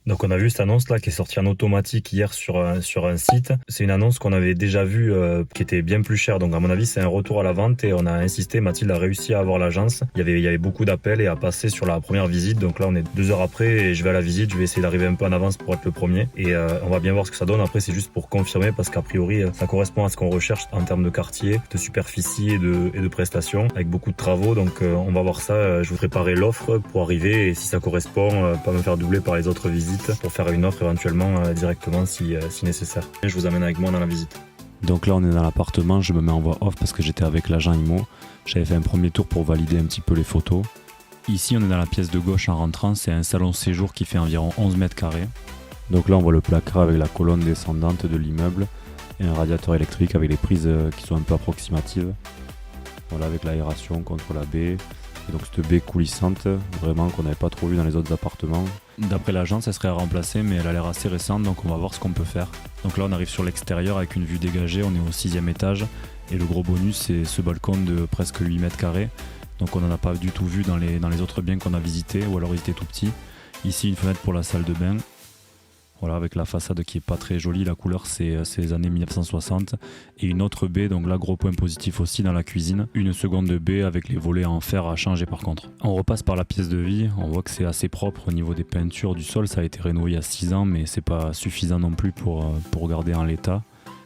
Donc on a vu cette annonce là qui est sortie en automatique hier sur un site. C'est une annonce qu'on avait déjà vue qui était bien plus chère. Donc à mon avis c'est un retour à la vente et on a insisté. Mathilde a réussi à avoir l'agence. Il y avait beaucoup d'appels et à passer sur la première visite. Donc là on est 2 heures après et je vais à la visite. Je vais essayer d'arriver un peu en avance pour être le premier. Et on va bien voir ce que ça donne. Après c'est juste pour confirmer parce qu'a priori ça correspond à ce qu'on recherche en termes de quartier, de superficie et de prestations avec beaucoup de travaux. Donc on va voir ça. Je vous préparer l'offre pour arriver et si ça correspond, pas me faire doubler par les autres visites pour faire une offre éventuellement directement si nécessaire. Je vous amène avec moi dans la visite. Donc là on est dans l'appartement, je me mets en voix off parce que j'étais avec l'agent IMO. J'avais fait un premier tour pour valider un petit peu les photos. Ici on est dans la pièce de gauche en rentrant, c'est un salon séjour qui fait environ 11 mètres carrés. Donc là on voit le placard avec la colonne descendante de l'immeuble et un radiateur électrique avec les prises qui sont un peu approximatives. Voilà, avec l'aération contre la baie. Et donc cette baie coulissante, vraiment qu'on n'avait pas trop vu dans les autres appartements. D'après l'agence, elle serait à remplacer, mais elle a l'air assez récente, donc on va voir ce qu'on peut faire. Donc là, on arrive sur l'extérieur avec une vue dégagée, on est au 6e étage. Et le gros bonus, c'est ce balcon de presque 8 mètres carrés. Donc on n'en a pas du tout vu dans les autres biens qu'on a visités, ou alors ils étaient tout petits. Ici, une fenêtre pour la salle de bain. Voilà, avec la façade qui est pas très jolie, la couleur c'est les années 1960. Et une autre baie, donc là gros point positif aussi dans la cuisine. Une seconde baie avec les volets en fer à changer par contre. On repasse par la pièce de vie, on voit que c'est assez propre au niveau des peintures du sol. Ça a été rénové il y a 6 ans mais c'est pas suffisant non plus pour garder en l'état.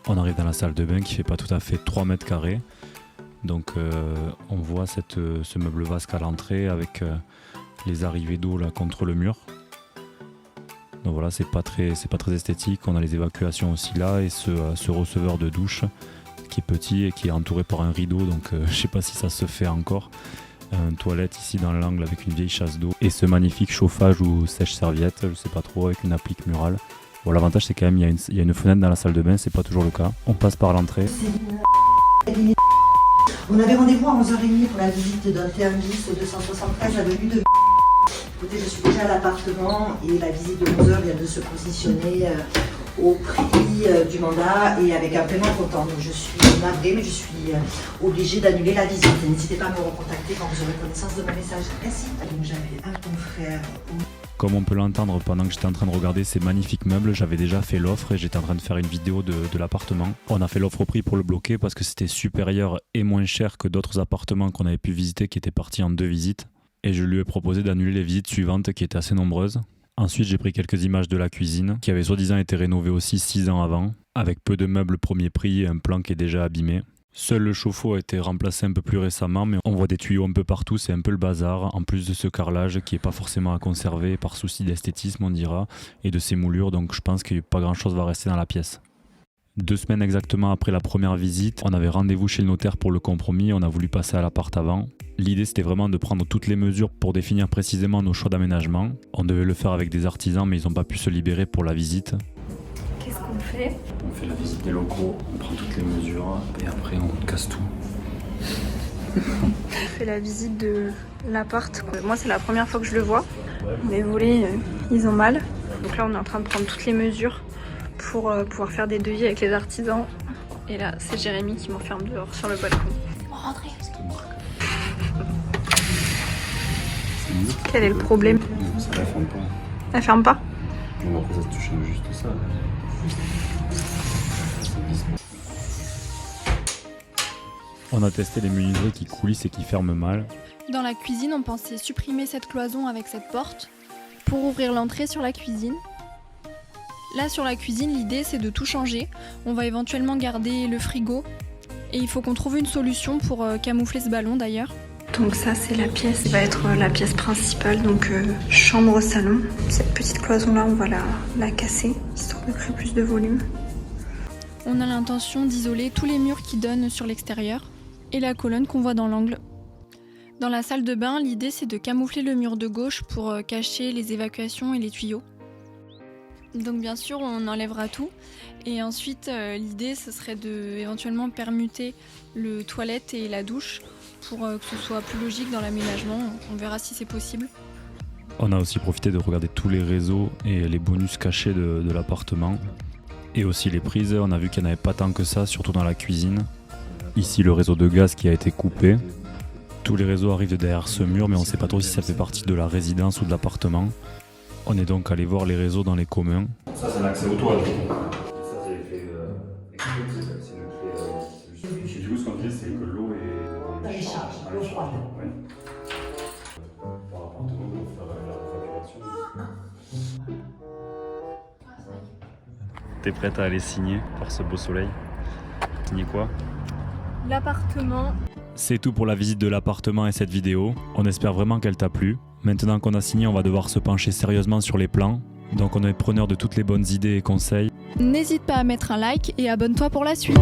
On arrive dans la salle de bain qui fait pas tout à fait 3 mètres carrés. Donc on voit ce meuble vasque à l'entrée avec les arrivées d'eau là contre le mur. Donc voilà, c'est pas très esthétique. On a les évacuations aussi là et ce receveur de douche qui est petit et qui est entouré par un rideau. Donc je sais pas si ça se fait encore. Une toilette ici dans l'angle avec une vieille chasse d'eau et ce magnifique chauffage ou sèche-serviette, je sais pas trop, avec une applique murale. Bon, l'avantage c'est quand même il y a une fenêtre dans la salle de bain, c'est pas toujours le cas. On passe par l'entrée. On avait rendez-vous à 11h30 pour la visite d'un T1bis au 273 avenue de. Écoutez, je suis déjà à l'appartement et la visite de 11h vient de se positionner au prix du mandat et avec un paiement comptant. Donc je suis navrée, mais je suis obligée d'annuler la visite. N'hésitez pas à me recontacter quand vous aurez connaissance de mon message. Merci. Donc j'avais un confrère. Comme on peut l'entendre pendant que j'étais en train de regarder ces magnifiques meubles, j'avais déjà fait l'offre et j'étais en train de faire une vidéo de l'appartement. On a fait l'offre au prix pour le bloquer parce que c'était supérieur et moins cher que d'autres appartements qu'on avait pu visiter qui étaient partis en 2 visites. Et je lui ai proposé d'annuler les visites suivantes qui étaient assez nombreuses. Ensuite, j'ai pris quelques images de la cuisine, qui avait soi-disant été rénovée aussi 6 ans avant, avec peu de meubles premier prix et un plan qui est déjà abîmé. Seul le chauffe-eau a été remplacé un peu plus récemment, mais on voit des tuyaux un peu partout, c'est un peu le bazar, en plus de ce carrelage qui n'est pas forcément à conserver par souci d'esthétisme on dira, et de ces moulures, donc je pense que pas grand-chose va rester dans la pièce. 2 semaines exactement après la première visite, on avait rendez-vous chez le notaire pour le compromis, on a voulu passer à l'appart avant. L'idée c'était vraiment de prendre toutes les mesures pour définir précisément nos choix d'aménagement. On devait le faire avec des artisans mais ils n'ont pas pu se libérer pour la visite. Qu'est-ce qu'on fait? On fait la visite des locaux, on prend toutes les mesures et après on casse tout. On fait la visite de l'appart. Moi c'est la première fois que je le vois. Les volets ils ont mal. Donc là on est en train de prendre toutes les mesures pour pouvoir faire des devis avec les artisans. Et là c'est Jérémy qui m'enferme dehors sur le balcon. Rentrez. Quel est le problème? Ça la ferme pas. Elle ferme pas? Non, après ça se touche juste ça. On a testé les menuiseries qui coulissent et qui ferment mal. Dans la cuisine, on pensait supprimer cette cloison avec cette porte pour ouvrir l'entrée sur la cuisine. Là, sur la cuisine, l'idée c'est de tout changer. On va éventuellement garder le frigo et il faut qu'on trouve une solution pour camoufler ce ballon d'ailleurs. Donc ça c'est la pièce qui va être la pièce principale, donc chambre-salon. Cette petite cloison là on va la casser, histoire de créer plus de volume. On a l'intention d'isoler tous les murs qui donnent sur l'extérieur et la colonne qu'on voit dans l'angle. Dans la salle de bain, l'idée c'est de camoufler le mur de gauche pour cacher les évacuations et les tuyaux. Donc bien sûr on enlèvera tout et ensuite l'idée ce serait de éventuellement permuter le toilette et la douche pour que ce soit plus logique dans l'aménagement. On verra si c'est possible. On a aussi profité de regarder tous les réseaux et les bonus cachés de l'appartement. Et aussi les prises, on a vu qu'il n'y en avait pas tant que ça, surtout dans la cuisine. Ici le réseau de gaz qui a été coupé. Tous les réseaux arrivent de derrière ce mur, mais on ne sait pas trop si ça fait partie de la résidence ou de l'appartement. On est donc allé voir les réseaux dans les communs. Ça, c'est l'accès au toit. Ça, c'est fait exprès, c'est une clé. Du coup, ce qu'on dit, c'est que l'eau est Dans les charges, l'eau froide. Ouais. Par appartement, pour faire la facturation. T'es prête à aller signer par ce beau soleil? Signer quoi? L'appartement. C'est tout pour la visite de l'appartement et cette vidéo. On espère vraiment qu'elle t'a plu. Maintenant qu'on a signé, on va devoir se pencher sérieusement sur les plans. Donc on est preneur de toutes les bonnes idées et conseils. N'hésite pas à mettre un like et abonne-toi pour la suite.